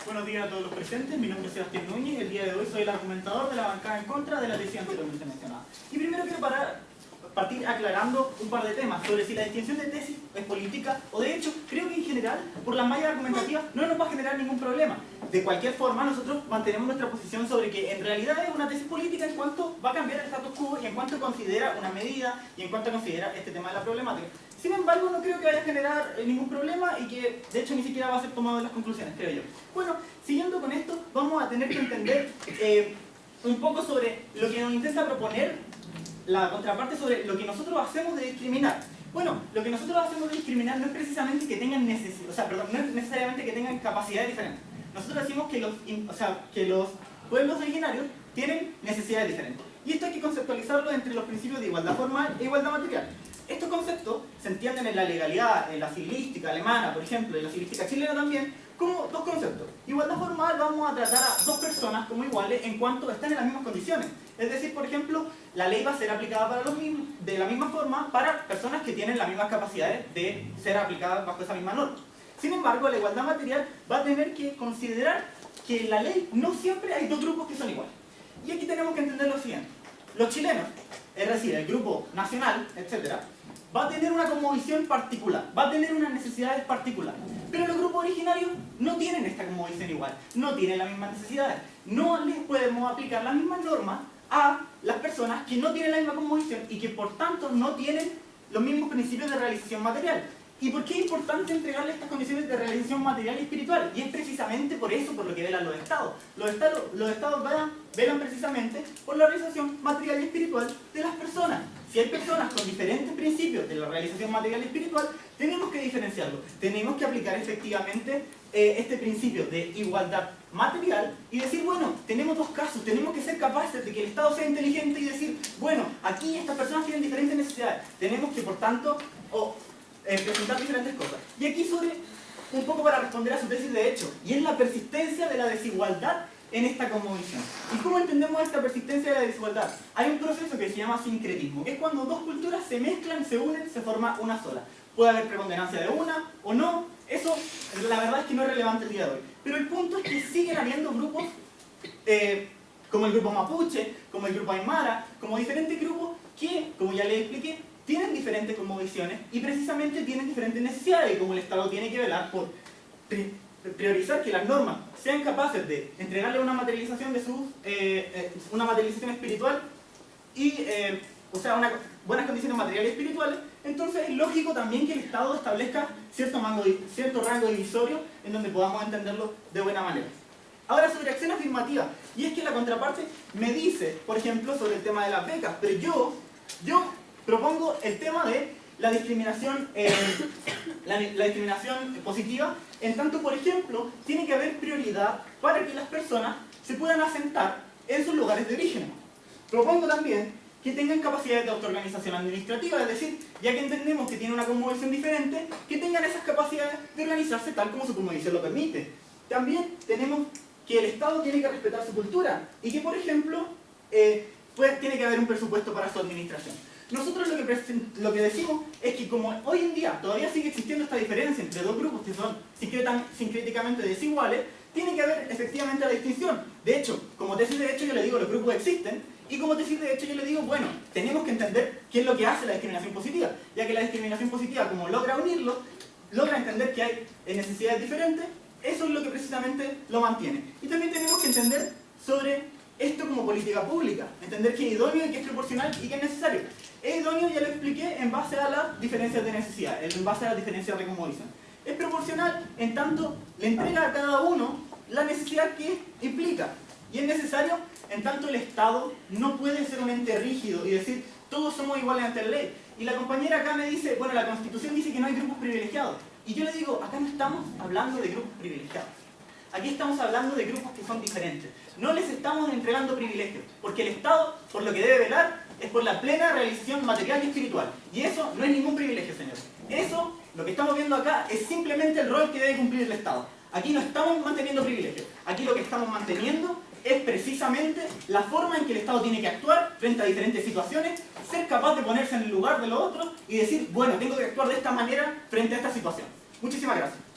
Buenos días a todos los presentes, mi nombre es Sebastián Núñez y el día de hoy soy el argumentador de la bancada en contra de la tesis anteriormente mencionada. Y primero quiero partir aclarando un par de temas sobre si la distinción de tesis es política o de hecho creo que en general por las mallas argumentativas no nos va a generar ningún problema. De cualquier forma nosotros mantenemos nuestra posición sobre que en realidad es una tesis política en cuanto va a cambiar el status quo y en cuanto considera una medida y en cuanto considera este tema de la problemática. Sin embargo, no creo que vaya a generar ningún problema y que de hecho ni siquiera va a ser tomado en las conclusiones, creo yo. Bueno, siguiendo con esto, vamos a tener que entender un poco sobre lo que nos intenta proponer la contraparte sobre lo que nosotros hacemos de discriminar. Bueno, lo que nosotros hacemos de discriminar no es precisamente que tengan no es necesariamente que tengan capacidades diferentes. Nosotros decimos que los pueblos originarios tienen necesidades diferentes. Y esto hay que conceptualizarlo entre los principios de igualdad formal e igualdad material. Estos conceptos se entienden en la legalidad, en la civilística alemana, por ejemplo, en la civilística chilena también, como dos conceptos. Igualdad formal vamos a tratar a dos personas como iguales en cuanto están en las mismas condiciones. Es decir, por ejemplo, la ley va a ser aplicada para los mismos, de la misma forma para personas que tienen las mismas capacidades de ser aplicadas bajo esa misma norma. Sin embargo, la igualdad material va a tener que considerar que en la ley no siempre hay dos grupos que son iguales. Y aquí tenemos que entender lo siguiente. Los chilenos, es decir, el grupo nacional, etc., va a tener una cosmovisión particular, va a tener unas necesidades particulares. Pero los grupos originarios no tienen esta cosmovisión igual, no tienen las mismas necesidades. No les podemos aplicar las mismas normas a las personas que no tienen la misma cosmovisión y que por tanto no tienen los mismos principios de realización material. ¿Y por qué es importante entregarle estas condiciones de realización material y espiritual? Y es precisamente por eso por lo que velan los estados. Los estados velan precisamente por la realización material y espiritual de las personas. Si hay personas con diferentes principios de la realización material y espiritual, tenemos que diferenciarlo. Tenemos que aplicar efectivamente este principio de igualdad material y decir, bueno, tenemos dos casos, tenemos que ser capaces de que el Estado sea inteligente y decir, bueno, aquí estas personas tienen diferentes necesidades. Tenemos que, por tanto, presentar diferentes cosas. Y aquí sobre, un poco para responder a su tesis de hecho, y es la persistencia de la desigualdad en esta cosmovisión. ¿Y cómo entendemos esta persistencia de la desigualdad? Hay un proceso que se llama sincretismo, que es cuando dos culturas se mezclan, se unen, se forma una sola. Puede haber preponderancia de una o no, eso la verdad es que no es relevante el día de hoy. Pero el punto es que siguen habiendo grupos como el grupo mapuche, como el grupo aymara, como diferentes grupos que, como ya les expliqué, tienen diferentes cosmovisiones y precisamente tienen diferentes necesidades, y como el Estado tiene que velar por priorizar que las normas sean capaces de entregarle una materialización de una materialización espiritual y buenas condiciones materiales y espirituales, entonces es lógico también que el Estado establezca cierto rango divisorio en donde podamos entenderlo de buena manera. Ahora sobre acción afirmativa, y es que la contraparte me dice, por ejemplo, sobre el tema de las becas, pero yo propongo el tema de la discriminación positiva, en tanto, por ejemplo, tiene que haber prioridad para que las personas se puedan asentar en sus lugares de origen. Propongo también que tengan capacidades de autoorganización administrativa, es decir, ya que entendemos que tienen una cosmovisión diferente, que tengan esas capacidades de organizarse tal como su cosmovisión lo permite. También tenemos que el Estado tiene que respetar su cultura y que, por ejemplo, tiene que haber un presupuesto para su administración. Nosotros lo que decimos es que como hoy en día todavía sigue existiendo esta diferencia entre dos grupos que son sincréticamente desiguales, tiene que haber efectivamente la distinción. De hecho, como tesis de hecho yo le digo los grupos existen, y como tesis de hecho yo le digo, bueno, tenemos que entender qué es lo que hace la discriminación positiva, ya que la discriminación positiva, como logra unirlo, logra entender que hay necesidades diferentes, eso es lo que precisamente lo mantiene. Y también tenemos que entender sobre esto como política pública, entender que es idóneo y que es proporcional y que es necesario. Es idóneo, ya lo expliqué, en base a las diferencias de necesidad, en base a las diferencias de cosmovisión. Es proporcional en tanto le entrega a cada uno la necesidad que implica. Y es necesario en tanto el Estado no puede ser un ente rígido y decir todos somos iguales ante la ley. Y la compañera acá me dice, bueno, la Constitución dice que no hay grupos privilegiados. Y yo le digo, acá no estamos hablando de grupos privilegiados. Aquí estamos hablando de grupos que son diferentes. No les estamos entregando privilegios, porque el Estado, por lo que debe velar, es por la plena realización material y espiritual. Y eso no es ningún privilegio, señores. Eso, lo que estamos viendo acá, es simplemente el rol que debe cumplir el Estado. Aquí no estamos manteniendo privilegios. Aquí lo que estamos manteniendo es precisamente la forma en que el Estado tiene que actuar frente a diferentes situaciones, ser capaz de ponerse en el lugar de los otros y decir, bueno, tengo que actuar de esta manera frente a esta situación. Muchísimas gracias.